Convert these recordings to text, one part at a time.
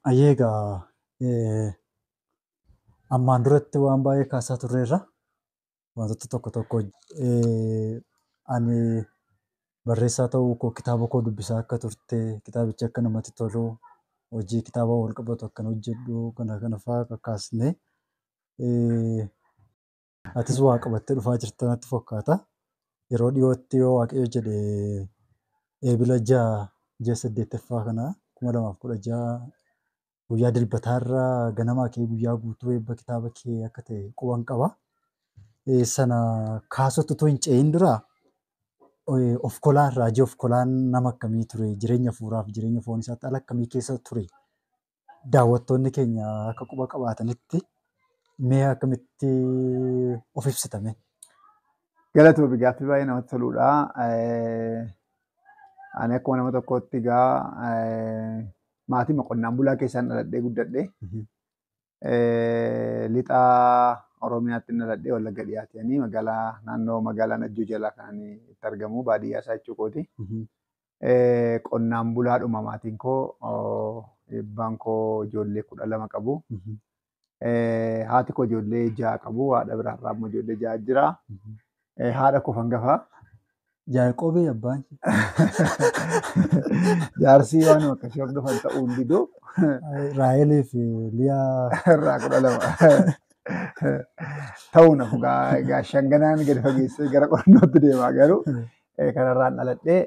Ayyeegaa ammaan duratti waan baay'ee kaasaa turreerra. Wantoota tokko tokko ani barreessaa ta'uu koo kitaaba koo dubbisaa akka turte kitaabichi akka namatti tolu hojii kitaaba wal qabatu akkan hojjedhu kana fa'aa kakkaasne atis waa qabattee dhufaa jirta natti fakkaata. Yeroo dhiyootti yoo waaqayyo jedhe eebila ji'a 8ffaa kana 2016 guyyaa dilbataarra ganamaa kee guyyaa guutuu eebba kitaaba kee akka ta'e quban qaba. Sana kaasutti utuu hin ce'in dura of kolaan raajii of kolaan nama akkamii ture jireenya hafuuraaf jireenya foon isaatti ala akkamii keessa ture daawwattoonni keenya akka quba qabaatanitti mee akkamitti of ibsitame. Galatoomii gaaffii baay'ee namatti toludha. Ani akkuma nama tokkootti egaa maatii qonnaan bulaa keessaan dhaladhee guddadhe. Lixaa Oromiyaatti dhaladhee Wallagga dhiyaatanii naannoo magaalaa Najjoo jalaa kan itti argamu baadiyyaa isaa jechuu kooti. Qonnaan bulaadhuma maatiin koo abbaan koo ijoollee 12 qabu. Haati koo ijoollee 6 qabu. Haadha biraarraa immoo ijoollee 6 jira. Haadha koo hangafaa. Yaaqoobii abbaan. Jaarsii waan akkasii hordofan ta'uu hin didu. Raahelii fi Liyaa. Irraa 12. Ta'uu nafu egaa shanganaan gadi fageessee gara qorannootti deemaa garuu kanarraan dhaladhee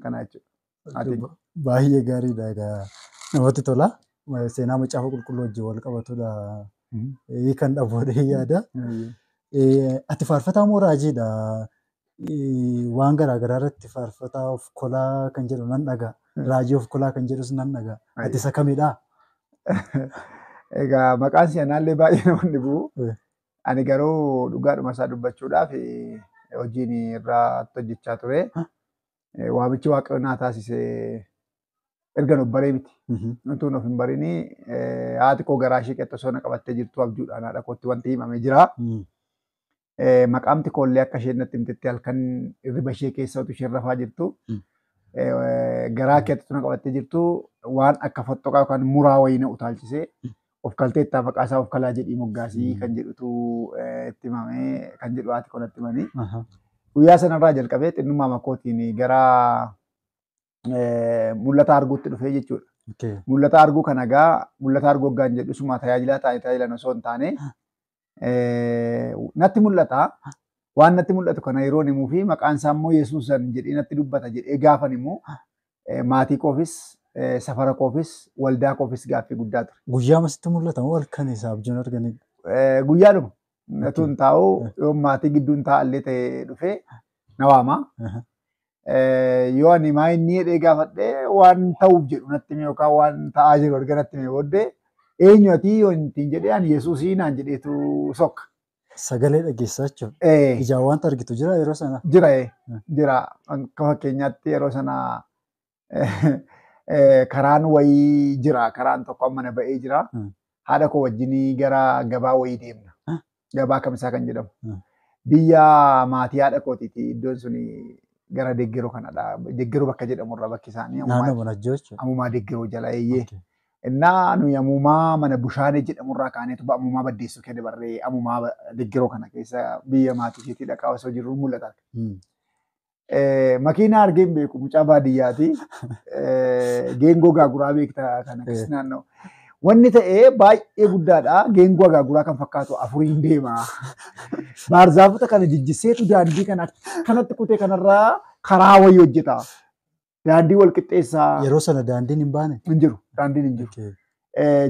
kana jechuudha. Baay'ee gaariidha egaa namatti tola. Seenaa macaafa qulqulluu wajjin wal qabatudha. Kan dhaboodhee yaada. Ati faarfataa moo raajiidha? Waan garaagaraa irratti faarfataa of kolaa kan jedhu nan dhagaa. Raajii of kolaa kan jedhus nan dhagaa. Ati isa kamidhaa? Egaa maqaan seenaallee baay'ee namoonni bu'u. Ani garuu dhugaadhuma isaa dubbachuudhaaf hojiin irraa hojjechaa ture. Waamichi waaqayyo naa taasisee erga nuuf baree miti. Nuti nuuf hin barinii haati koo garaa ishee qexxoo na qabattee jirtu abjuudhaan haadha kootti wanti himamee jira. Maqaamti koollee akka isheen natti himtetti halkan hirriba ishee keessa utuu isheen rafaa jirtu. Garaa keetti na qabattee jirtu waan akka fottoqaa yookaan muraa wayii na utaalchisee of kalteettaa maqaa isaa of kalaa jedhii moggaasii kan jedhutu itti himamee kan jedhu haati koo natti himanii. Guyyaa sanarraa jalqabee xinnummaa makootiin gara mul'ata arguutti dhufee jechuudha. Mul'ata arguu kana egaa mul'ata arguu hoggaan jedhu suma tajaajilan osoo hin taane natti mul'ata. Waan natti mul'atu kana yeroo himuu fi maqaan isaa immoo Yesuusan jedhee natti dubbata jedhee gaafan immoo maatii koofis safara koofis waldaa koofis gaaffii guddaa ture. Guyyaa masitti mul'ata moo halkan isaa abjuun arganii? Guyyaadhuma. Natuun taa'u yoo maatii gidduun taa'allee ta'ee dhufee na waama. Yoo ani maa inni jedhee gaafadhee waan ta'uuf jedhu natti hime yookaan waan ta'aa jiru arga natti hime booddee eenyu ati yoo ittiin jedhee ani Yesuusii naan jedheetu sokka. Sagalee dhageessaa jechuudha. Ijaan wanta argitu jira yeroo sana? Jira. Akka fakkeenyaatti yeroo sana karaan wayii jira. Karaan tokko amma na ba'ee jira. Haadha koo wajjin gara gabaa wayii deemna. Gabaa kamisaa kan jedhamu. Biyya maatii haadha kootiiti iddoon suni gara Deeggaroo kanadha. Deeggaroo bakka jedhamurra bakki isaanii. Naannoo Manajjoo jechuudha. Ammumaa Deeggaroo jala eeyyee. Innaa nuyi ammumaa mana Bushaanee jedhamurraa kaaneetu ammumaa Baddeessoo kee dabarree ammumaa Deeggaroo kana keessa biyya maatii isheetii dhaqaa osoo jirru mul'ata. Makiinaa argee hin beeku mucaa baadiyyaati. Geengoo gaaguraa beektaa kana keessa naannoo. Wanni ta'ee baay'ee guddaadha. Geengoo gaaguraa kan fakkaatu afuriin deema. Baarzaafota kana jijjiseetu daandii kana kanatti kutee kanarraa karaa wayii hojjeta. Daandii wal qixxeessaa. Yeroo sana daandiin hin baane? Hin jiru. Daandiin hin jiru.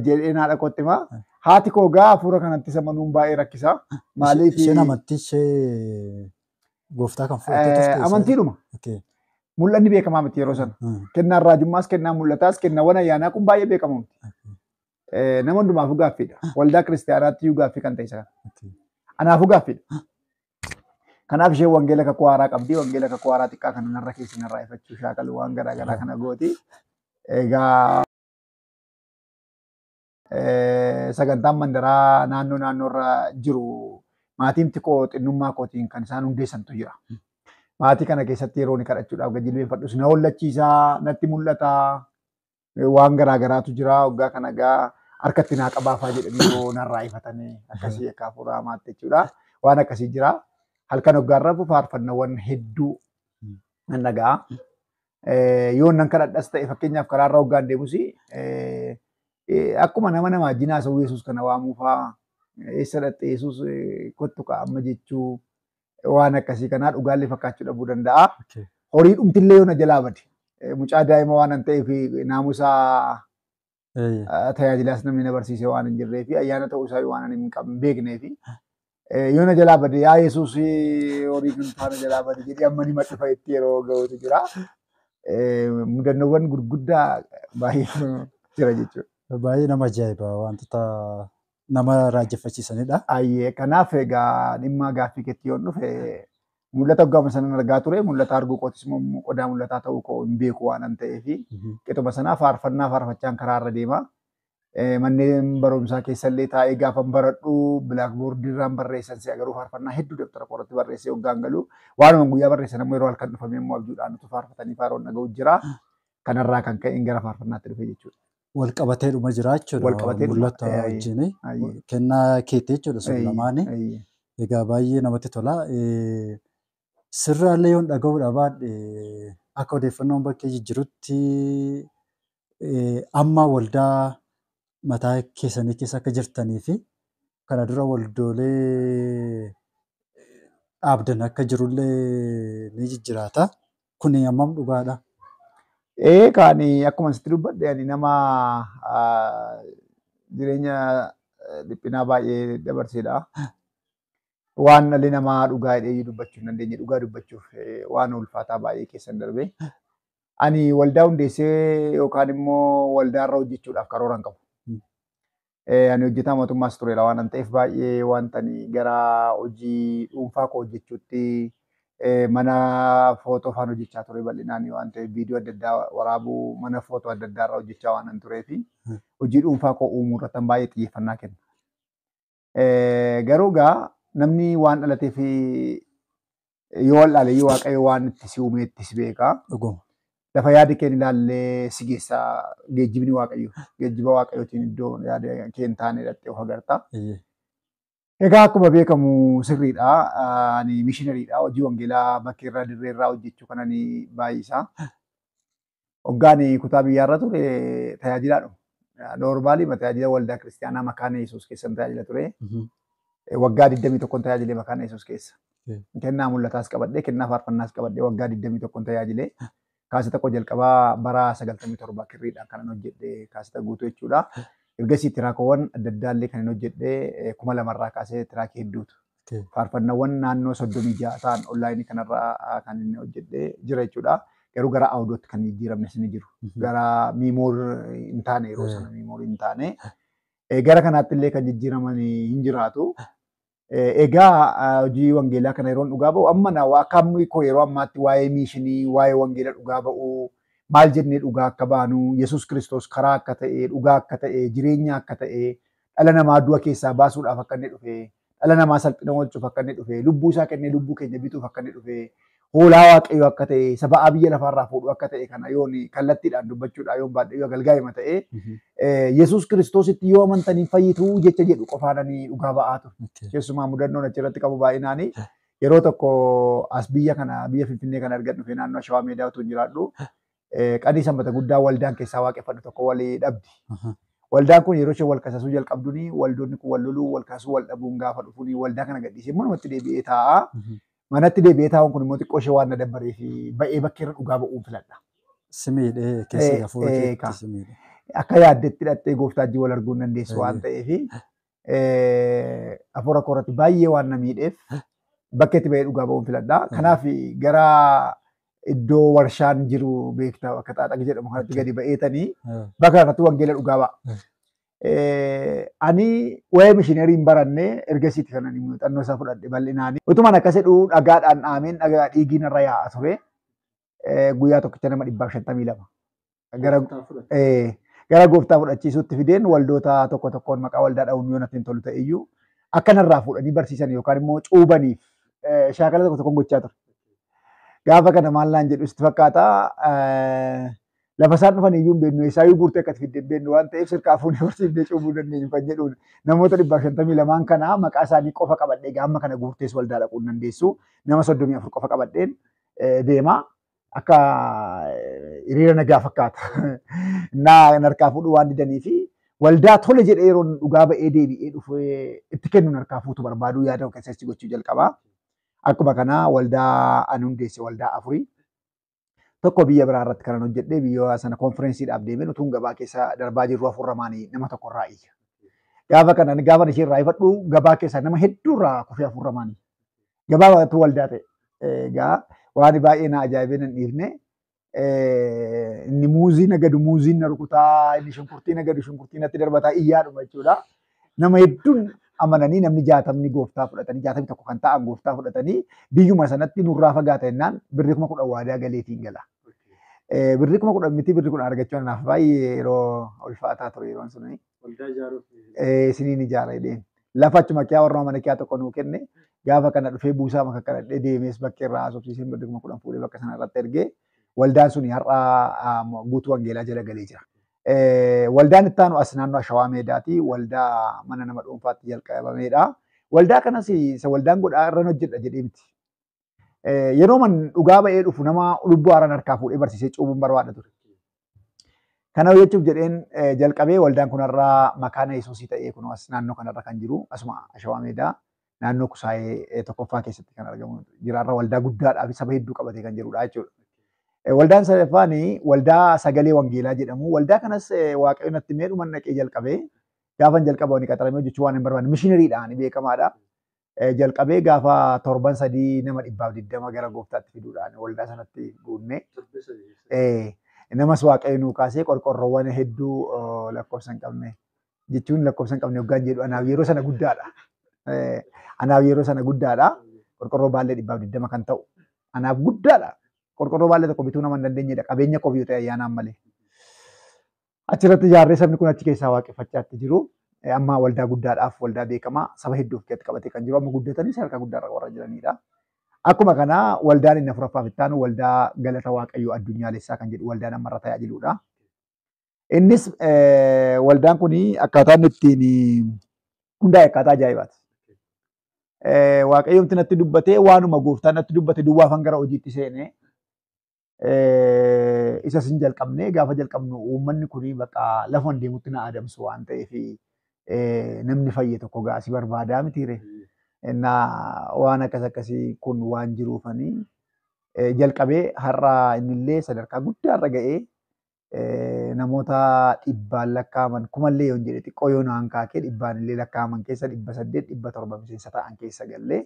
Jedheen haadha kootti himaa. Haati koo gaa hafuura kanatti samanuun baay'ee rakkisa. Maaliif? Isheen amantii ishee gooftaa kan fudhatte amantiidhuma. Mul'anni beekamaa miti yeroo sana. Kennaan raajummaas kennaan mul'ataas kennaawwan ayyaanaa kun baay'ee beekamu miti. Nama hundumaafuu gaaffiidha. Waldaa kiristaanaatti iyyuu gaaffii kan ta'e isa kana. Anaafuu gaaffiidha. Kanaaf isheen wangeela kakuu haaraa qabdi. Wangeela kakuu haaraa xiqqaa kana narra keessi narraa ifachuu shaakalu waan garaagaraa kana gooti. Egaa sagantaan mandaraa naannoorra jiru maatiin xiqqoo xinnummaa kootiin kan isaan hundeessantu jira. Maatii kana keessatti yeroo inni kadhachuudhaaf gadi jilbeenfadhus na hollachiisaa natti mul'ata. waan garaa garaatu jira waggaa kana gaa harkatti naa qabaafaa jedhanii yoo narraa ifatanii akkasii akka hafuura hamaatti jechuudha. Waan akkasii jira. Halkan waggaarra faarfannaawwan hedduu nan dhaga'a. Yoo nan kadhadhas ta'e fakkeenyaaf karaarra waggaan deemus akkuma nama wajjin haasa'u Yesuus kana waamuufaa eessa dhaqxe Yesuus kottu amma jechuu waan akkasii kanaa dhugaallee fakkaachuu dhabuu danda'a. Horii dhumtillee yoo na jalaa bade mucaa daa'ima waan hin ta'eef naamusaa tajaajilaas namni na barsiise waan hin jirree fi ayyaana ta'uu isaa waan hin beeknee fi yoo na jalaa bade yaa Yesuus horii dhuunfaa na jalaa bade jedhee amma ni maxxifa itti yeroo ga'uutu jira. Mudannoowwan gurguddaa baay'ee jira jechuudha. Baay'ee nama ajaa'iba wantoota nama raajeffachiisanidha. Ayyee kanaaf egaa dhimma gaaffii keetti yoo dhufe mul'ata waggaama sana argaa ture mul'ata arguu kootis immoo qodaa mul'ataa ta'uu koo hin beeku waan ta'eef qixuma sanaa faarfannaa faarfachaan karaarra deema. Manneen barumsaa keessallee taa'ee gaafan baradhu bilaakboordii irraan barreessan si agaruu faarfannaa hedduu dabtara qoratti barreessee waggaan galu waanuma guyyaa barreessan ammoo yeroo halkan dhufamee immoo abjuudhaan nuti faarfatanii faaroon dhaga'u jira. Kanarraa kan ka'e gara faarfannaatti dhufe jechuudha. Wal qabatee dhuma jira jechuudha. Mul'ata wajjin kennaa keetti jechuudha sun lamaani. Egaa baay'ee namatti tola. Sirraallee yoon dhaga'uudha baadhee akka odeeffannoon bakkee jijjirutti amma waldaa mataa keessanii keessa akka jirtanii fi kana dura waldoolee dhaabdan akka jirullee ni jijjiraata. Kun hammam dhugaadha? Kaani akkuma sitti dubbadhe ani nama jireenya dhiphinaa baay'ee dabarseedha. Waan dhalli namaa dhugaa hidhee dubbachuu hin dandeenye dhugaa dubbachuuf waan ulfaataa baay'ee keessan darbe. Ani waldaa hundeessee yookaan immoo waldaarra hojjechuudhaaf karoora hin qabu. Ani hojjetaa mootummaas tureera waan ta'eef baay'ee wantani gara hojii dhuunfaa koo hojjechuutti mana footoo faan hojjechaa ture bal'inaan waan ta'eef viidiyoo adda addaa waraabuu mana footoo adda addaa irraa hojjechaa waan tureef hojii dhuunfaa koo uumuu irratti baay'ee xiyyeeffannaa kenna. Garuu gaa namni waan dhalateef yoo wal'aale yoo waaqayyo waan itti si uume itti si beeka. Lafa yaada keen ilaallee si geessa geejjibni waaqayyo geejjiba waaqayyootiin iddoo yaada keen taane hidhattee of agarta. Egaa akkuma beekamu sirriidha. Ani mishinariidha. Hojii wangeelaa bakkee irraa dirree irraa hojjechuu kanan baay'isaa. Hoggaan kutaa biyyaarra ture tajaajilaadha. Noormaalii tajaajila waldaa kiristaanaa makaana Yesuus keessan tajaajila ture. Waggaa 21 tajaajilee makaana Yesuus keessa. Kennaa mul'ataas qabadhee kennaa faarfannaas qabadhee waggaa 21 tajaajilee. Kaaseta koo jalqabaa bara 97 kirriidhaan kanan hojjedhee kaaseta guutuu jechuudha. Ergasii tiraakoowwan adda addaallee kan hojjedhee 2000 kaasee tiraakii hedduutu. Faarfannaawwan naannoo 36 ta'an onlaayinii kanarraa kan inni hojjedhee jira jechuudha. Garuu gara aawudootti kan jijjiiramnes ni jiru. Gara miimoor hin taane yeroo sana miimoor hin taane. Gara kanaatti illee kan jijjiiraman hin jiraatu. Egaa hojii wangeelaa kana yeroon dhugaa ba'u amma na akka ammi koo yeroo ammaatti waa'ee miishinii waa'ee wangeelaa dhugaa ba'u maal jennee dhugaa akka baanu Yesuus Kiristoos karaa akka ta'e dhugaa akka ta'e jireenya akka ta'e dhala namaa du'a keessaa baasuudhaaf akka inni dhufe dhala namaa salphina oolchuuf akka inni dhufe lubbuu isaa kennee lubbuu keenya bituuf akka inni dhufe hoolaa waaqayyoo akka ta'e saba biyya lafaarraa fuudhu akka ta'e kana yoon kallattiidhaan dubbachuudhaan yoon baadhee galgaa'ima ta'e Yesuus Kiristoositti yoo amantanii fayyituu jecha jedhu qofaananii dhugaa ba'aatu. Keessumaa mudannoon achirratti qabu baay'inaanii yeroo tokko as biyya Finfinnee kana argan dhufe naannoo Shawaa Meedaa utuu hin jiraadhu qadii sanbata guddaa waldaan keessaa waaqeffadhu tokko walii dhabdi. Waldaan kun yeroo ishee wal kasasuu jalqabduuni waldoonni kun wal loluu wal kaasuu wal dhabuun gaafa dhufuuni waldaa kana gadhiisee manumatti deebi'ee taa'a. Manatti deebi'ee taa'uun kun immoo xiqqoo ishee waan na dabbaree fi ba'ee bakkeerra dhugaa ba'uun filadha. Simiidhee keessa hafuura keetti simiidhe. Akka yaaddetti hidhattee gooftaa wajjin wal arguu hin dandeessu waan ta'eef hafuura koorratti baay'ee waan na miidheef bakka itti ba'ee dhugaa ba'uun filadha. Kanaaf gara iddoo warshaan jiru beektaa akka xaaxaqi jedhamu kanatti gadi ba'eetanii bakka kanatti wangeela dhugaa ba'a. Ani waa'ee mishiinarii hin baranne ergasiitti kan ani muuxannoo isaa fudhadhe bal'inaan. Utumaan akkas jedhu dhagaadhaan dhaameen dhagaa dhiigiin irra yaa'a ture. Guyyaa tokkicha nama 152. Gara gooftaa fudhachiisuutti fideen waldoota tokko tokkoon maqaa waldaa dha'uun yoo natti hin tolu ta'eyyuu akkanarraa fuudhanii barsiisan yookaan immoo cuubaniif shaakala tokko tokkoon gochaa ture. Gaafa kana maal naan jedhu itti fakkaata Lafa isaan dhufan iyyuu hin beeknu isaayyuu guurtee akkati fidde hin beeknu waan ta'eef sirkaa fuunee barsiifnee cuubuu dandeenyu kan jedhuun namoota 152 kana maqaa isaanii qofa qabadhee gaamma kana guurtees waldaa dhaquu hin dandeessu. Nama 34 qofa qabadheen deema. Akka hiriira nagaa fakkaata. Naa harkaa fuudhuu waan didanii fi waldaa tole jedhee yeroo dhugaa ba'ee deebi'ee dhufee itti kennuun harkaa fuutu barbaadu yaada keessatti gochuu jalqabaa. Akkuma kanaa waldaa ani hundeesse waldaa 4 tokko biyya biraa irratti kan hojjedhee biyya sana konferensiidhaaf deemee utuun gabaa keessa darbaa jirru afurramaanii nama tokko irraa iyya. Gaafa kana gaafa ishee irraa ifadhu gabaa keessa nama hedduu irraa kufee afurramaanii. Gabaa waaqatu waldaa ta'e. Egaa waan baay'ee na ajaa'ibee nan dhiifne. Inni muuzii nagadu muuziin na rukutaa, inni shunkurtii nagadu shunkurtii natti darbataa iyyaadhuma jechuudha. Nama hedduun amananii namni 60 gooftaa fudhatanii 61 kan ta'an gooftaa fudhatanii biyyuma sanatti nurraa fagaata jennaan birrii 10,000 waadaa galeetiin gala. Birrii 10,000 miti birrii 10 argachuu naaf baay'ee yeroo ulfaataa ture yeroon suni. Waldaa ijaaruuf. Isiniin ijaara jedheen. Lafa achuma kiyaa warra mana kiyaa tokko nuu kenne gaafa kana dhufee buusaa maka kadhadhee deemees bakka irraa haasofsiiseen birrii 10,000 fuudhee bakka sana irratti ergee waldaan suni har'a guutuu wangeelaa jala galee jira. Waldaan itti aanu as naannoo Shawaa Meedaati. Waldaa mana nama dhuunfaatti jalqabameedha. Waldaa kanas isa waldaan godhaa irraan hojjedha jedhee miti. Yeroo man dhugaa ba'ee dhufu nama lubbuu haaraan harkaa fuudhee barsiisee cuubuun barbaada ture. Kana jechuuf jedheen jalqabee waldaan kun har'a makaana Yesuusii ta'ee kun as naannoo kanarra kan jiru asuma Shawaa Meedaa naannoo Kusaayee tokkoffaa keessatti kan argamu jira. Har'a waldaa guddaadhaa fi saba hedduu qabatee kan jirudha jechuudha. Waldaan sadaffaan waldaa sagalee wangeelaa jedhamu. Waldaa kanas waaqayyo natti meedhuma naqee jalqabee gaafan jalqaba wani qaxaramee hojjechuu waan hin barbaanne mishinariidhaan beekamaadha. Jalqabee gaafa 7 nama 120 gara gooftaatti fiduudhaan waldaa sanatti guunne. Namas waaqayyo nuu kaasee qorqorroowwan hedduu lakkoofsa hin qabne jechuun lakkoofsa hin qabne hoggaan jedhu anaaf yeroo sana guddaadha. Anaaf yeroo sana guddaadha. Qorqorroo baallee 120 kan ta'u anaaf guddaadha. Qorqorroo baallee tokko bituu nama hin dandeenyedha. Qabeenya qofi yoo ta'e ayyaanaan malee. Achirratti ijaarree sabni kun achi keessaa waaqeffachaatti jiru. Amma waldaa guddaadhaaf waldaa beekamaa saba hedduu of keessatti qabatee kan jiru. Amma guddatanii sadarkaa guddaarra warra jiranidha. Akkuma kana waldaan inni afuraffaaf itti aanu waldaa galata waaqayyoo addunyaalessaa kan jedhu waldaan ammarra tajaajiludha. Innis waldaan kun akkaataa inni ittiin hundaa'e akkaataa ajaa'ibaati. Waaqayyoomti natti dubbatee waanuma gooftaan natti dubbate duwwaafan gara hojiitti seenee isa sin jalqabnee gaafa jalqabnu uummanni kun bakka lafan deemutti na adamsu waan ta'eef namni fayye tokko gaasii barbaadaa mitiire. Waan akkasii kun waan jiruufanii jalqabee har'a innillee sadarkaa guddaarra ga'ee namoota 100 lakkaaman kumallee yoon jedhe xiqqoo yoo naan kaakee 100 illee lakkaaman keessa 800 700 miseensa ta'an keessa gallee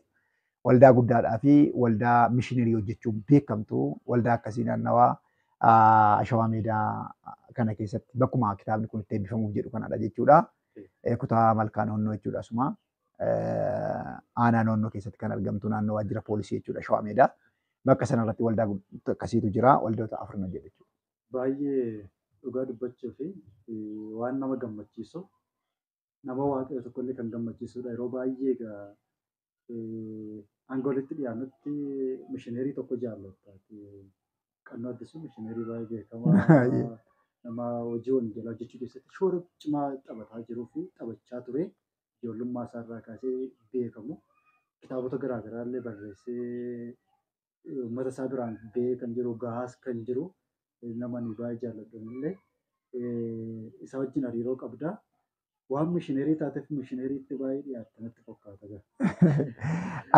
waldaa guddaadhaa fi waldaa mishiinarii hojjechuun beekamtu waldaa akkasii naannawaa Shawaa Meedaa kana keessatti bakkuma kitaabni kun itti eebbifamuuf jedhu kanadha jechuudha. Kutaa malkaa naannoo jechuudha asuma aanaa naannoo keessatti kan argamtu naannoo waajjira poolisii jechuudha Shawaa Meedaa. Bakka sanarratti waldaa akkasiitu jira waldoota 4 jechuudha. Baay'ee dhugaa dubbachuu fi waan nama gammachiisu nama waaqayyo tokkollee kan gammachiisudha. Yeroo baay'ee egaa hanga walitti dhiyaanutti mishineerii tokko jaallata. Qannoo Addisuu mishineerii baay'ee beekamaa nama hojii wangeelaa hojjechuu keessatti shoora cimaa taphataa jiruu fi taphachaa ture. Ijoollummaa isaarraa kaasee beekamu. Kitaabota garaagaraa illee barreessee uummata isaa biraan ba'ee kan jiru gahaas kan jiru nama ni baay'ee jaalladhan illee isa wajjin hariiroo qabda. Waan mishineerii taateef mishineeriitti baay'ee dhiyaatte natti fakkaata.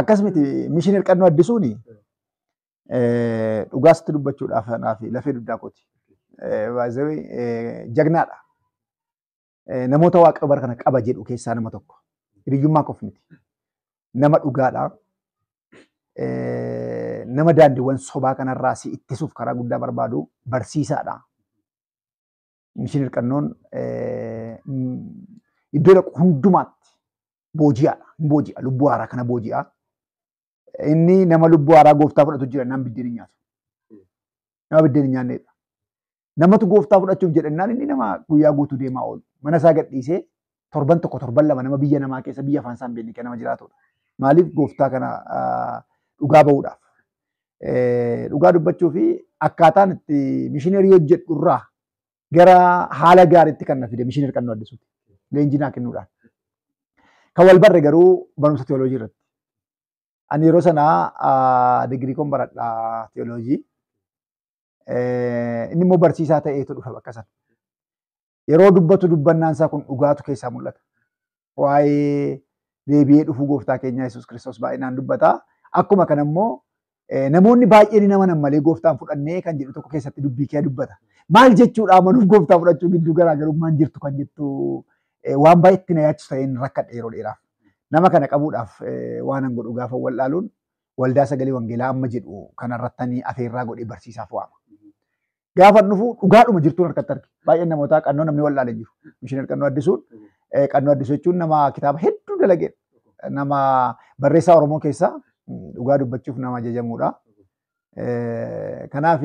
Akkasumatti mishineer Qannoo Addisuun dhugaasti dubbachuudhaaf lafee dugdaa kooti. Jagnaadha. Namoota waaqa bara kana qaba jedhu keessaa nama tokko. Hiriyyummaa qof miti. Nama dhugaadha. Nama daandiiwwan sobaa kanarraa si ittisuuf karaa guddaa barbaadu barsiisaadha. Mishineer Qannoon iddoo dhaqu hundumaatti booji'aadha. Booji'a lubbuu haaraa kana booji'a. Inni nama lubbuu haaraa gooftaa fudhatu jira nama biddeen hin nyaatu. Nama biddeen hin nyaannedha. Namatu gooftaa fudhachuuf jedhannaan inni nama guyyaa guutuu deemaa oolu. Mana isaa gadhiisee torban tokko torban lama nama biyya namaa keessa biyya afaan isaa hin beekne nama jiraatudha. Maaliif gooftaa kana dhugaa bahuudhaaf. Dhugaa dubbachuu fi akkaataan itti mishinerii hojjedhu irraa gara haala gaariitti kan na fide mishinerii Qannoo Addisuuti. Leenjii naa kennuudhaan. Kan wal barre garuu barumsa teoloojii irratti. Ani yeroo sanaa digirii koon baradhaa teoloojii. Inni immoo barsiisaa ta'eetu dhufa bakka sana. Yeroo dubbatu dubbannaan isaa kun dhugaatu keessaa mul'ata. Waa'ee deebi'ee dhufuu gooftaa keenya Yesuus Kiristoos baay'inaan dubbata. Akkuma kana immoo namoonni baay'een nama nan malee gooftaan fudhannee kan jedhu tokko keessatti dubbii kee dubbata. Maal jechuudha amanuuf gooftaa fudhachuu gidduu garaagarummaan jirtu kan jettu waan baay'eetti na yaachisu ta'een rakkadhe yeroo dheeraaf. Nama kana qabuudhaaf waan an godhu gaafa wallaaluun waldaa sagalee wangeelaa amma jedhu kanarrattanii afeerraa godhee barsiisaaf waama. Gaafa dhufu dhugaadhuma jirtuun harkatti arge. Baay'een namootaa Qannoo namni wallaalee jiru. Mishineer Qannoo Addisuun Qannoo Addisuu jechuun nama kitaaba hedduu dalagedha. Nama barreessaa Oromoo keessaa dhugaa dubbachuuf nama ajajamuudha. Kanaaf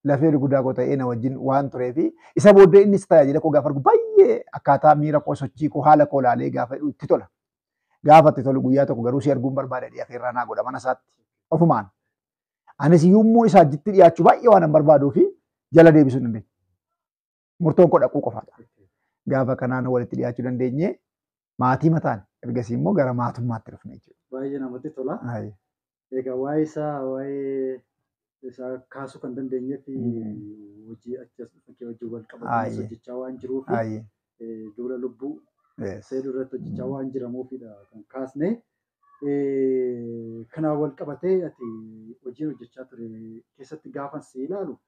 lafee guddaa koo ta'ee na wajjin waan tureef isa booddee innis tajaajila koo gaafa argu baay'ee akkaataa miira koo sochii koo haala koo laalee gaafa itti tola. Gaafa itti tolu guyyaa tokko garuu si arguun barbaada afeerraa naa godha mana isaatti ofumaan. Anis yommuu isaa achitti dhiyaachuu baay'ee waan barbaaduu fi jala deebisuu dandeenye. Murtoon koo dhaquu qofaadha. Gaafa kanaan walitti dhiyaachuu dandeenye maatii mataan ergasii immoo gara maatummaatti dhufne jechuudha. Baay'ee namatti tola. Egaa waa'ee isaa kaasuu kan dandeenyee fi hojii achas hojii wal qabatanii hojjechaa waan jiruuf duula lubbuu seeduu irratti hojjechaa waan jiramuufidha kan kaasne. Kanaan wal qabatee ati hojii hojjechaa ture keessatti gaafan si ilaalu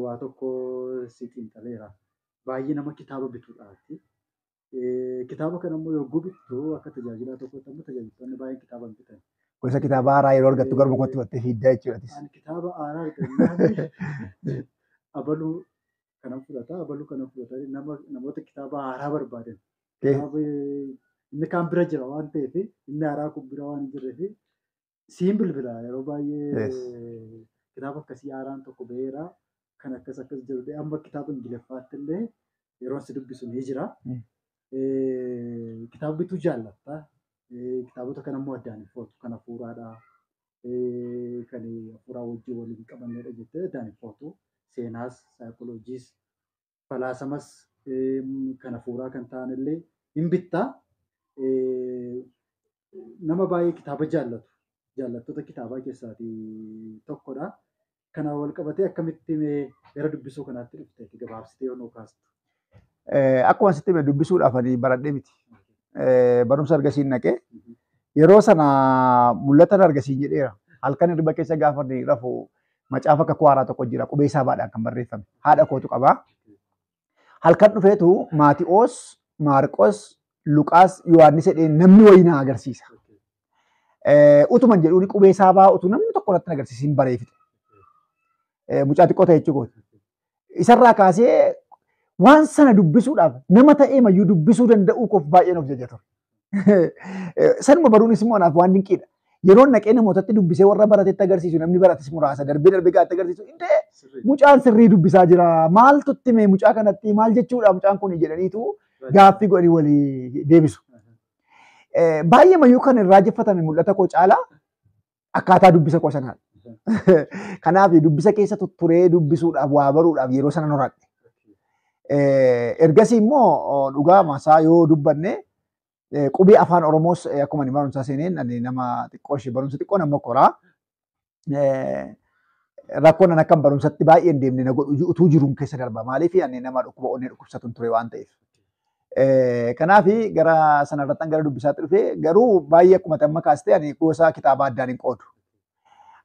waa tokko si xiinxaleera. Baay'ee nama kitaaba bituudhaati. Kitaaba kana immoo yogguu bittu akka tajaajilaa tokkotti amma tajaajiltoonni baay'een kitaaba hin bitan. Gosa kitaaba haaraa yeroo argattu garba kootti battee fiiddaa jechuudha. Ani kitaaba haaraa argannaan abaluu kanan fudhata. Abaluu kanan fudhata. Namoota kitaaba haaraa barbaadan. Inni kaan bira jira waan ta'eef inni haaraa kun bira waan hin jirreef siin bilbila yeroo baay'ee kitaaba akkasii haaraan tokko ba'eera. Kan akkas jiru amma kitaaba Ingiliffaatti illee yeroo si dubbisu ni jira. Kitaaba bituu jaallatta. Kitaabota kan ammoo addaan hin footu. Kan hafuuraadhaa. Kan hafuuraa wajjin waliin qabannedha jettee addaan hin footu. Seenaas, saayikolojiis, falaasamas kan hafuuraa kan ta'an illee hin bittaa. Nama baay'ee kitaaba jaallatu. Jaallattoota kitaabaa keessaatii tokkodha. Kana wal qabatee akkamitti gara dubbisuu kanaatti dhufte gabaabsitee yoo nuu kaastu. Akkuma sitti dubbisuudhaaf ani baradhee miti. Barumsa argasiin naqee yeroo sana mul'atan argasiin jedheera. Halkan hirriba keessa gaafa rafu macaafa kakuu haaraa tokko jira qubee saabaadhaan kan barreeffame. Haadha kootu qabaa. Halkan dhufeetu Maatiyoos, Maarqos, Luqaas, Yohaannis jedhee namni wayii na agarsiisa. Utuman jedhuun qubee saabaa utuu namni tokko irratti agarsiisiin bareeffite. Mucaa xiqqoo ta'e jechuudha. Isarraa kaasee waan sana dubbisuudhaaf nama ta'ee mayyuu dubbisuu danda'uu koof baay'ee of jajatu. Sanuma baruunis immoo anaaf waan dinqiidha. Yeroo naqee namootatti dubbisee warra baratetti agarsiisu namni barates muraasa darbee gaatti agarsiisu indee mucaan sirrii dubbisaa jira maaltu itti mee mucaa kanatti maal jechuudha mucaan kun jedhaniitu gaaffii godhanii walii deebisu. Baay'ee mayyuu kan irraa jeffatame mul'ata koo caalaa akkaataa dubbisa koo sanaadha. Kanaaf dubbisa keessa tutturee dubbisuudhaaf waa baruudhaaf yeroo sana horadhe. Ergasii immoo dhugaa maasaa yoo dubbanne qubee afaan Oromoos akkuma inni barumsaa seeneen nama xiqqoo ishee barumsa xiqqoo nama koraa. Rakkoon akka barumsatti baay'ee hin deemne na godhu utuu jiruun keessa darba. Maaliif ani nama dhukkuba onnee dhukkubsatuun ture waan ta'eef. Kanaaf gara sanarrattan gara dubbisaatti dhufee garuu baay'ee akkuma amma kaastee ani gosa kitaaba addaan hin qoodu.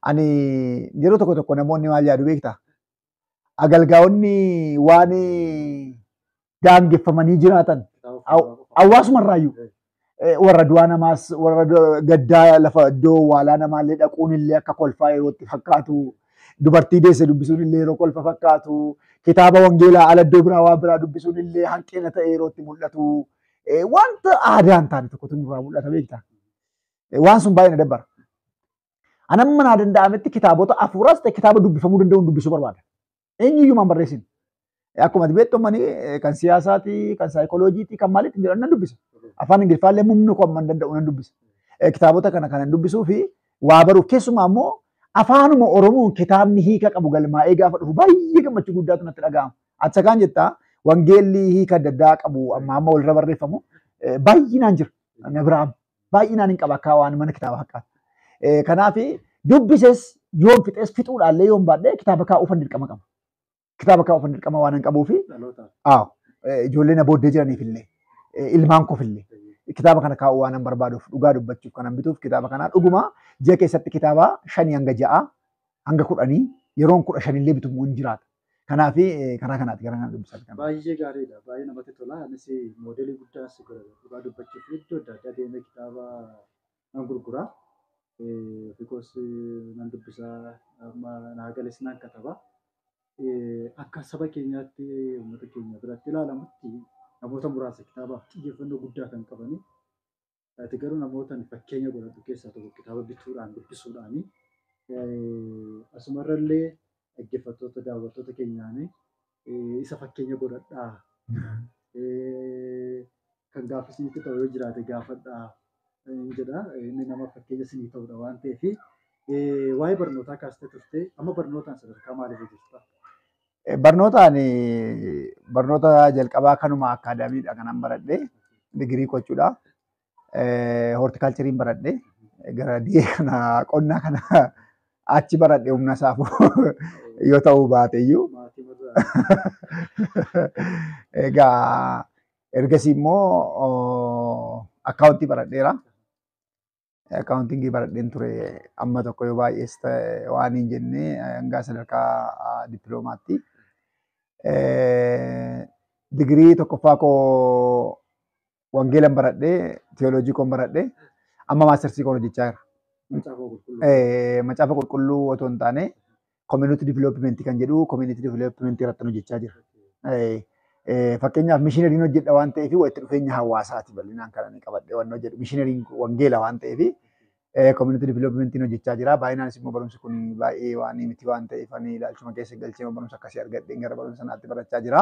Ani yeroo tokko tokko namoonni maal yaadu beektaa? Agalgaa'onni waan daangeffamanii jiraatan hawaasumarraayyuu warra du'aa namaas warra gaddaa lafa iddoo waalaa namaallee dhaquun illee akka kolfaa yerootti fakkaatu dubartii deesse dubbisuun illee yeroo kolfa fakkaatu kitaaba wangeelaa ala iddoo biraa waa biraa dubbisuun illee hanqina ta'e yerootti mul'atu wanta aadaa hin taane tokkotu nurraa mul'ata beektaa. Waan sun baay'ee na dabbara. Anamma naa danda'ametti kitaabota afuuraas ta'e kitaaba dubbifamuu danda'uun dubbisuu barbaada. Eenyuyyumaan barreessin. Akkuma beektomani kan siyaasaati, kan saayikolojiiti, kan maaliitti jedhan nan dubbisa. Afaan Ingiliffaallee mumni koo amma danda'u nan dubbisa. Kitaabota kana kanan dubbisuu fi waa baruuf keessumaa immoo afaanuma Oromoon kitaabni hiika qabu galmaa'ee gaafa dhufu baay'ee gammachuu guddaatu natti dhaga'ama. Ati sakaan jettaa wangeelli hiika adda addaa qabu amma walirra barreeffamu baay'inaan jira. Na biraan baay'inaan hin qaba akka waan mana kitaaba hakkaatu. Kanaaf dubbises yoon fixees fixuudhaallee yoon baadhee kitaaba kaa'uufan dirqama qaba. Kitaaba kaa'uufan dirqama waan hin qabuufi ijoollee na booddee jiraniifillee ilmaan koofillee kitaaba kana kaa'uu waan hin barbaaduuf dhugaa dubbachuuf kanan bituuf kitaaba kanaa dhuguma ji'a keessatti kitaaba 5 hanga 6 hanga 10 yeroon 15 illee bitumu hin jiraata. Kanaaf karaa kanaatti gara kana dubbisaa. Baay'ee gaariidha. Baay'ee namatti tola. Anis moodelii guddaa as dhugaa dubbachuuf iddoo adda addaa deemee kitaaba nan gurgura. Because nan dubbisaa amma naa gales nan kataba. Akka saba keenyaatti uummata keenya biratti ilaalamutti namoota muraasa kitaabaaf xiyyeeffannoo guddaa kan qabani. Ati garuu namoota fakkeenya godhatu keessaa tokko kitaaba bituudhaan dubbisuudhaani asumarrallee dhaggeeffattoota daawwattoota keenyaan isa fakkeenya godhadhaa. Kan gaafisniitti ta'u yoo jiraate gaafadhaa jedha. Inni nama fakkeenya sinii ta'udha waan ta'eef waa'ee barnootaa kaastee turte amma barnootaan sadarkaa maalii jirta? Barnoota jalqabaa kanuma akaadaamiidha kanan baradhe digirii gochuudha. Hortikaalcheriin baradhe gara diee kana qonnaa kana achi baradhe humna saafu yoo ta'uu baate iyyuu. Egaa ergasii immoo akkaawuntii baradheera. Akkaawuntingii baradheen ture amma tokko yoo baay'ees waan hin jenne hanga sadarkaa dippiloomaatti. Digirii tokkoffaa koo wangeelan baradhee teoloojii koon baradhee amma maastersii koon hojjechaa jira. Macaafa qulqulluu otoo hin taane community development kan jedhu community development irratti hojjechaa jira. Fakkeenyaaf mishinariin hojjedha waan ta'eef walitti dhufeenya hawaasaati bal'inaan kan inni qabadhee waan hojjedhu mishinariin wangeela waan ta'eef community development hojjechaa jira. Baay'inaanis immoo barumsi kun baay'ee waan miti waan ta'eef ani ilaalchuma keessa galchee barumsa akkasii argadheen gara barumsa sanaatti barachaa jira.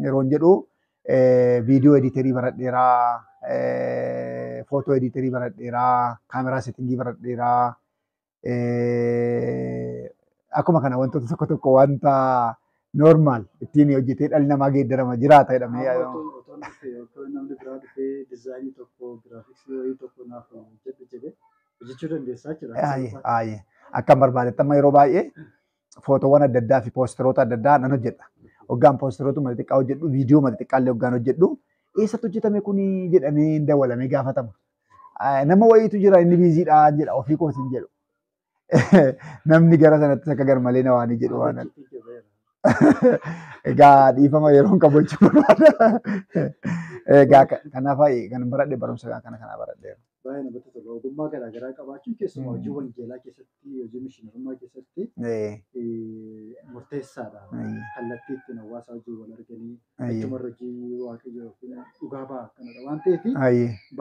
Yeroon jedhu viidiyoo editeerii baradheeraa, footoo editeerii baradheeraa, kaameraa seetingii baradheeraa. Akkuma kana wantoota tokko tokko wanta normaal ittiin hojjetee dhalli namaa geeddarama jiraata jedhamee namni biraa dhufee diizaayinii tokko giraafiksii wayii tokko naaf jedhe hojjechuu dandeessaa jira. Akkan barbaadetti amma yeroo baay'ee footoowwan adda addaa fi poosteroota adda addaa nan hojjedha. Hoggaan poosteroota mali xiqqaa hojjedhu, viidiyoo mali xiqqaallee hoggaan hojjedhu eessatti hojjetame kuni jedhamee hin dawalamee gaafatama. Nama wayiitu jira inni biiziidha jedha ofii kootiin jedhu. Namni gara sanatti akka garmalee na waanii jedhu waan egaa dhiifama yeroon qabu jechuun barbaada. Egaa kanaaf kan baradhe barumsa kana baradheera. Baay'ee namatti tola. Ogummaa garaagaraa qabaachuun keessumaa hojii wangeelaa keessatti hojii mishinarummaa keessatti murteessaadha. Kallattii ittiin hawaasa hojii wal arganii achumarra hojii waaqayyoo yookiin dhugaa ba'a kanadha waan ta'eef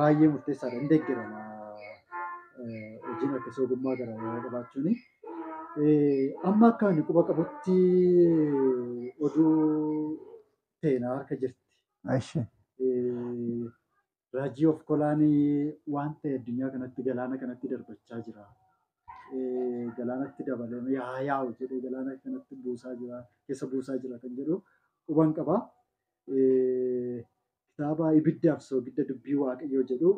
baay'ee murteessaadha. Hin deeggarama. Hojiin akkasii ogummaa garaagaraa qabaachuun amma akka ani quba qabutti oduu teenaa harka jirti. Raajii of kolaanii waan ta'e addunyaa kanatti galaana kanatti darbachaa jira. Galaanatti dabalee yaa'u jedhee galaana kanatti buusaa jira keessa buusaa jira kan jedhu quban qaba. Kitaaba ibiddaaf soogidda dubbii waaqayyoo jedhu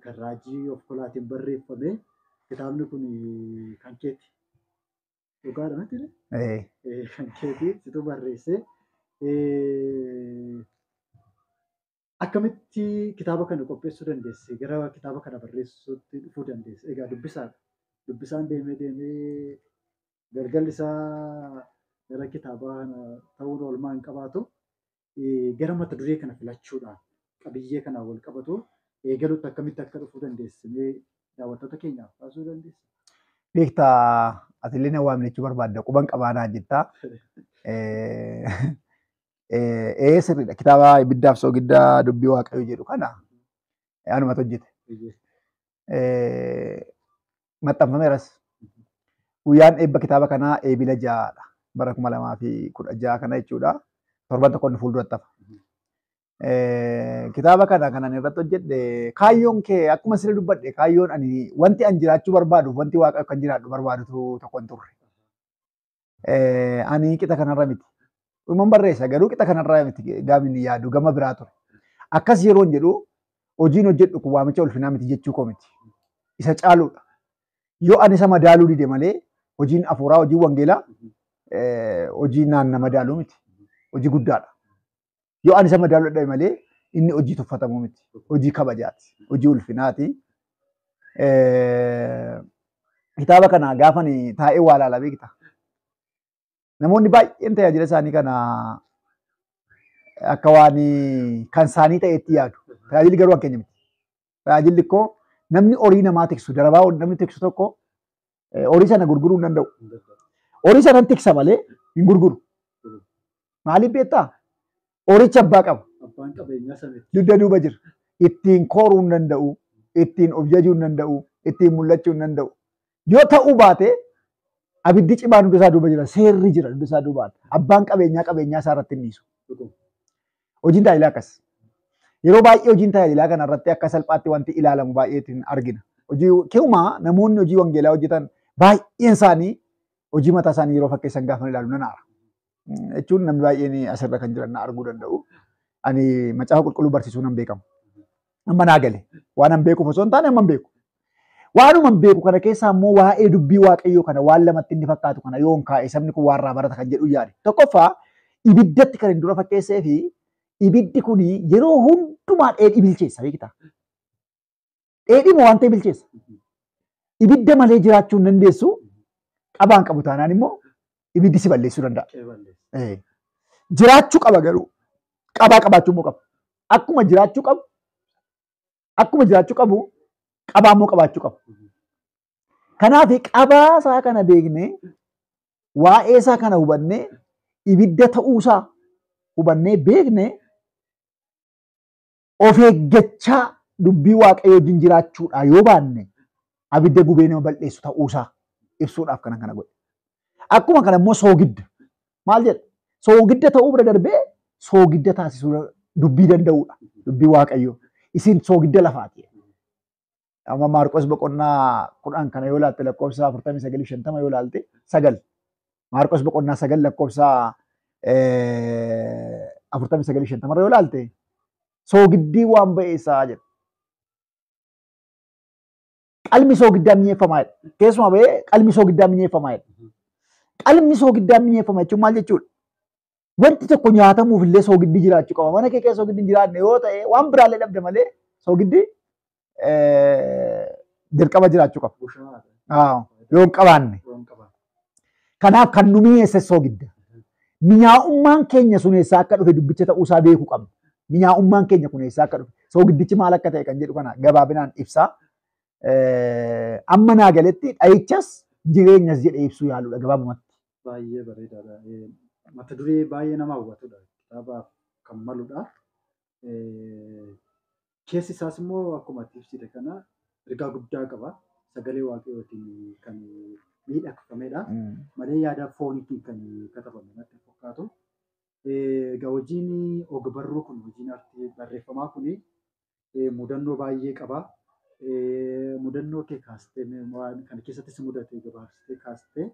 kan raajii of kolaatiin barreeffame. Kitaabni kun kan keeti. Dhugaadha miti? Kan keeti situ barreesse. Akkamitti kitaaba kana qopheessuu dandeesse? Gara kitaaba kana barreessuutti dhufuu dandeesse? Egaa dubbisaadha. Dubbisaan deemee galgalli isaa gara kitaabaa ta'uun oolmaa hin qabaatu. Gara mata duree kana filachuudhaan qabiyyee kanaan wal qabatu eegaluutti akkamitti akka dhufuu dandeesse daawwattoota keenyaaf kaasuu dandeesse? Beektaa atillee na waamnechuu barbaadda quban qabaanaa jettaa. Sirriidha. Kitaaba ibiddaaf soogiddaa dubbii waaqayyoo jedhu kana anumatu hojjete. Maxxanfameeras. Guyyaan eebba kitaaba kanaa eebila 6dha. Bara 2016 kana jechuudha. Torban tokko inni fuulduratti hafa. Kitaaba kana kanan irratti hojjedhe kaayyoon kee akkuma sirrii dubbadhe kaayyoon ani wanti an jiraachuu barbaadu wanti waaqa kan jiraadhu barbaadutu tokko hin turre. Ani qixa kanarra miti. Uumaan barreessa garuu qixa kanarra miti gaafni yaadu gama biraa ture. Akkas yeroon jedhu hojiin hojjedhu kun waamicha ulfinaa miti jechuu koo miti. Isa caaluudha. Yoo ani isa madaaluu dide malee hojiin afuuraa hojii wangeelaa hojii naanna madaaluu miti. Hojii guddaadha. Yoo ani isa madaaluu dadhabe malee inni hojii tuffatamuu miti. Hojii kabajaati. Hojii ulfinaati. Kitaaba kana gaafan taa'ee waa ilaalaa beekta. Namoonni baay'een tajaajila isaanii kana akka waan kan isaanii ta'etti yaadu. Tajaajilli garuu akka keenya miti. Tajaajilli koo namni horii namaa tiksu darabaa namni tiksu tokko horii sana gurguruu hin danda'u. Horii sana tiksa malee hin gurguru. Maaliif beektaa? Horicha abbaa qaba. Abbaan qabeenyaa samiiti. Dugda duuba jira. Ittiin kooruu hin danda'u. Ittiin of jajuu hin danda'u. Ittiin mul'achuu hin danda'u. Yoo ta'uu baate abiddi cimaan hunda isaa duuba jira. Seerri jira hunda isaa duubaan. Abbaan qabeenyaa isaa irratti hin dhiisu. Hojiin tajaajilaa akkas. Yeroo baay'ee hojiin tajaajilaa kana irratti akka salphaatti wanti ilaalamu baay'eetiin argina. Keewumaa namoonni hojii wangeelaa hojjetan baay'een isaanii hojii mataa isaanii yeroo fakkeessan gaafa ilaalu nan aara. Jechuun namni baay'een asirra kan jiran na arguu danda'u. Ani macaafa qulqulluu barsiisuu nan beekamu. Amma naa gale. Waan an beekuuf osoo hin taane amma hin beeku. Waanuma hin beeku kana keessaa immoo waa'ee dubbii waaqayyoo kana waan lamatti inni fakkaatu kana yoo hin kaa'e sabni kun waan irraa barata kan jedhu yaade. Tokkoffaa ibiddatti kan hin dura fakkeessee fi ibiddi kun yeroo hundumaa dheedhii bilcheessa beektaa. Dheedhiima waan ta'e bilcheessa. Ibidda malee jiraachuu hin dandeessu. Qabaan qabu taanaan immoo ibiddi si balleessuu danda'a. Jiraachuu qaba garuu qabaa qabaachuu immoo qaba. Akkuma jiraachuu qabu qabaa immoo qabaachuu qaba. Kanaaf qabaa isaa kana beeknee waa'ee isaa kana hubannee ibidda ta'uusaa hubannee beeknee of eeggachaa dubbii waaqayyoo wajjin jiraachuudha yoo baanne abidda gubee nama balleessu ta'uusaa ibsuudhaaf kana godhe. Akkuma kana immoo soogidda maal jedha? Soogidda ta'uu bira darbee soogidda taasisuu dubbii danda'uudha. Dubbii waaqayyoo isin soogidda lafaati. Amma Maarqos boqonnaa 10 kana yoo ilaalte lakkoofsa 49 yoo ilaalte 9. Maarqos boqonnaa 9 lakkoofsa 49 yoo ilaalte soogiddii waan ba'eessaa jedha. Qalmi soogiddaa mi'eeffamaa jedha. Keessumaa ba'ee qalmi soogiddaa mi'eeffamaa jedha. Qalmi soogiddaa mi'eeffama jechuun maal jechuudha? Wanti tokko nyaatamuuf illee soogiddi jiraachuu qaba. Mana kee keessa soogiddi hin jiraanne yoo ta'e waan biraallee dhabde malee soogiddi dirqama jiraachuu qaba. Yoo hin qabaanne. Kanaaf kan nu mi'eesse soogidda. Mi'aa'ummaan keenya sun eessaa akka dhufe dubbicha ta'uusaa beekuu qabna. Mi'aa'ummaan keenya kun eessaa akka dhufe soogiddichi maal akka ta'e kan jedhu kana gabaabinaan ibsaa. Amma naa galetti dhayichas jireenyas jedhee ibsuu yaaluudha gabaabumatti. Baay'ee bareedaadha. Mata duree baay'ee nama hawwatudha. Kitaabaaf kan maludha. Keessi isaas immoo akkuma ibsite kana ergaa guddaa qaba. Sagalee waaqayyootiin kan miidhagfamedha. Malee yaada fooniitiin kan katabame natti fakkaatu. Egaa hojiin og-barruu kun hojiin artii barreeffamaa kun mudannoo baay'ee qaba. Mudannoo kee kaastee waan kana keessattis mudate gabaabsitee kaastee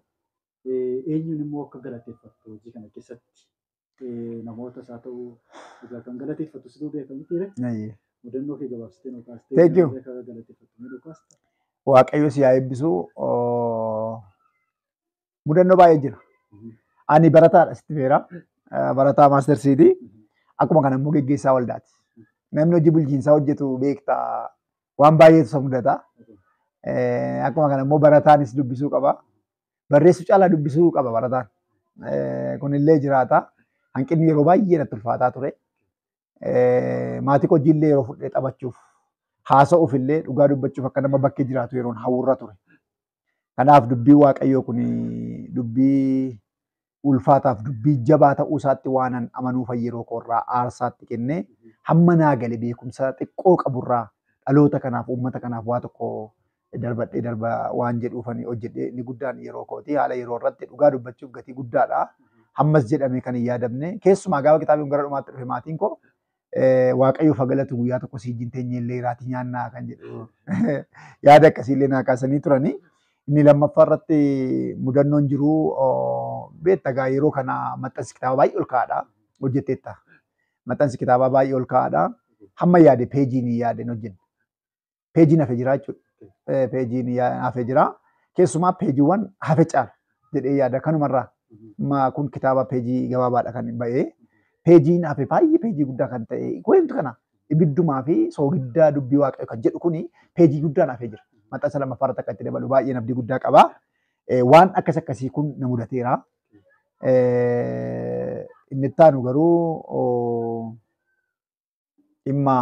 eenyuun immoo akka galateeffattu hojii kana keessatti namoota isaa ta'uu kan galateeffattu situu beekamti. Mudannoo kee gabaabsitee nu kaastee akka galateeffattu ni dhukaasta. Waaqayyo si haa eebbisu. Mudannoo baay'ee jira. Ani barataadha sitti beera. Barataa maastarsiiti. Akkuma kana immoo geggeessaa waldaati. Namni hojii bulchiinsaa hojjetu beektaa waan baay'eetu isa mudata. Akkuma kana immoo barataanis dubbisuu qaba. Barreessuu caalaa dubbisuu qaba barataan. Kunillee jiraata. Hanqinni yeroo baay'ee natti ulfaataa ture. Maatii hojiillee yeroo fudhee taphachuuf haasa'uuf illee dhugaa dubbachuuf akka nama bakkee jiraatu yeroon hawwurra ture. Kanaaf dubbii waaqayyoo kun dubbii ulfaataaf dubbii jabaa ta'uu isaatti waanan amanuuf yeroo koorraa aarsaatti kennee hamma naa gale beekumsa xiqqoo qaburraa dhaloota kanaaf uummata kanaaf waa tokko darbadhee darba waan jedhuufanii hojjedhee inni guddaan yeroo kooti haala yeroo irratti dhugaa dubbachuuf gatii guddaadha. Hammas jedhamee kan hin yaadamne keessumaa gaafa kitaabiin gara dhumaatti dhufe maatiin koo Waaqayyoof haa galatu guyyaa tokko si wajjin teenyee illee iraatii nyaannaa kan jedhu yaada akkasiillee naa kaasanii turanii. Inni lammaffaa irratti mudannoon jiru beektaa yeroo kana maxxansi kitaaba baay'ee ol ka'aadha hojjetteetta. Maxxansi kitaabaa baay'ee ol ka'aadha. Hamma yaade peejiin yaadeen hojjenne. Peejiin hafee jira jechuudha. Peejiin hafee jira. Keessumaa peejiiwwan hafe caala jedhee yaada kanumarraa. Kun kitaaba peejii gabaabaadha kan ba'ee. Peejiin hafe baay'ee peejii guddaa kan ta'e wanti kana ibiddumaa fi soogiddaa dubbii waaqayyoo kan jedhu kuni peejii guddaan hafee jira. Maxxansa lammaffaa irratti akka itti dabalu baay'ee abdii guddaa qaba. Waan akkasii kun na mudateera. Inni itti aanu garuu dhimma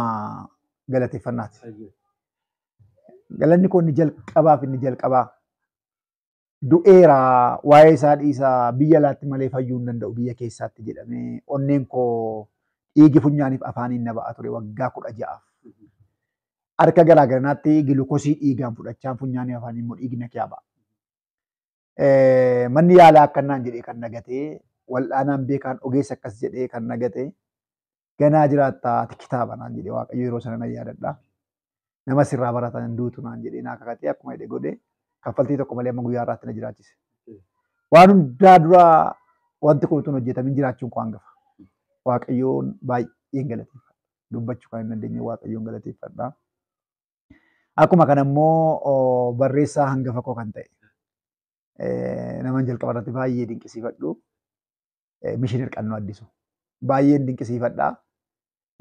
galateeffannaati. Galanni koo inni jalqabaa du'eera waa'ee isaa dhiisaa biyya alaatti malee fayyuu hin danda'u biyya keessaatti jedhamee onneen koo dhiigi funyaaniif afaaniin na ba'a ture waggaa 16. Harka garaagaraatti gilukosii dhiigaan fudhachaan funyaanii afaanii immoo dhiigna kee ba'a. Manni yaalaa akkanaan jedhee kan nagatee wal'aanaan beekaan ogeessa akkas jedhee kan nagatee ganaa jiraattaa kitaaba naan jedhee waaqayyo yeroo sana nan yaadadha. Nama sirraa baratan duutu naan jedhee naa kakatee akkuma hidhe godhee kaffaltii tokko malee amma guyyaa irraatti na jiraachise. Waan hundaa dura wanti kun utuu hojjetamin jiraachuun koo hangafa. Waaqayyoon baay'een galateeffadha. Dubbachuu kan hin dandeenye waaqayyoon galateeffadha. Akkuma kana immoo barreessaa hangafa koo kan ta'e naman jalqaba irratti baay'ee dinqisiifadhu. Mishineer Qannoo Addisu. Baay'een dinqisiifadha.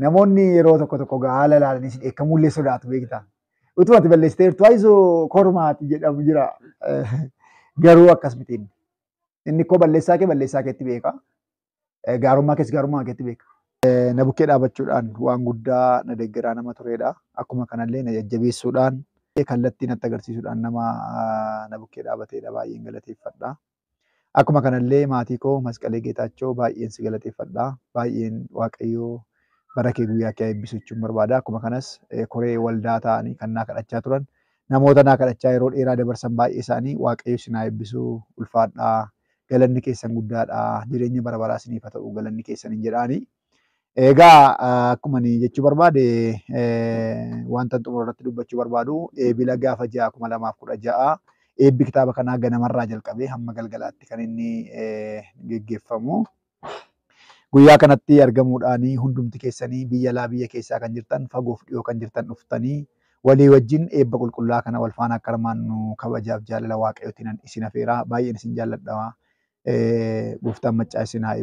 Namoonni yeroo tokko haala ilaalanii si dheekkamuullee sodaatu beektaa. Utuu ati balleessiteertu ayisoo kormaati jedhamu jira. Garuu akkas mitiin. Inni koo balleessaa keetti beeka. Gaarummaa keetti beeka. Na bukkee dhaabachuudhaan waan guddaa na deeggaraa nama turedha. Akkuma kanallee na jajjabeessuudhaan kallattii natti agarsiisuudhaan nama na bukkee dhaabateedha baay'een galateeffadha. Akkuma kanallee maatii koo Masqalee Geetaachoo baay'een si galateeffadha. Baay'een waaqayyoo bara kee guyyaa kee eebbisu jechuun barbaada. Akkuma kanas koree waldaa ta'anii kan naa kadhachaa turan namoota naa kadhachaa yeroo dheeraa dabarsan baay'ee isaanii waaqayyo sinaa eebbisuu ulfaadhaa. Galanni keessan guddaadha. Jireenya bara baraa isiniif haa ta'u galanni keessan hin jedhaani. Egaa akkuma jechuu barbaade wanta xumura irratti dubbachuu barbaadu eebila gaafa 6/2016 eebbi kitaaba kanaa ganamarraa jalqabee hamma galgalaatti kan inni geggeeffamu. Guyyaa kanatti argamuudhaan hundumti keessanii biyya alaa biyya keessaa kan jirtan fagoof dhiyoo kan jirtan dhuftanii walii wajjin eebba qulqullaa kana wal faana akka hirmaannu kabajaaf jaalala waaqayyootiin isin affeera. Baay'een isin jaalladha. Gooftaan maccaa isin haa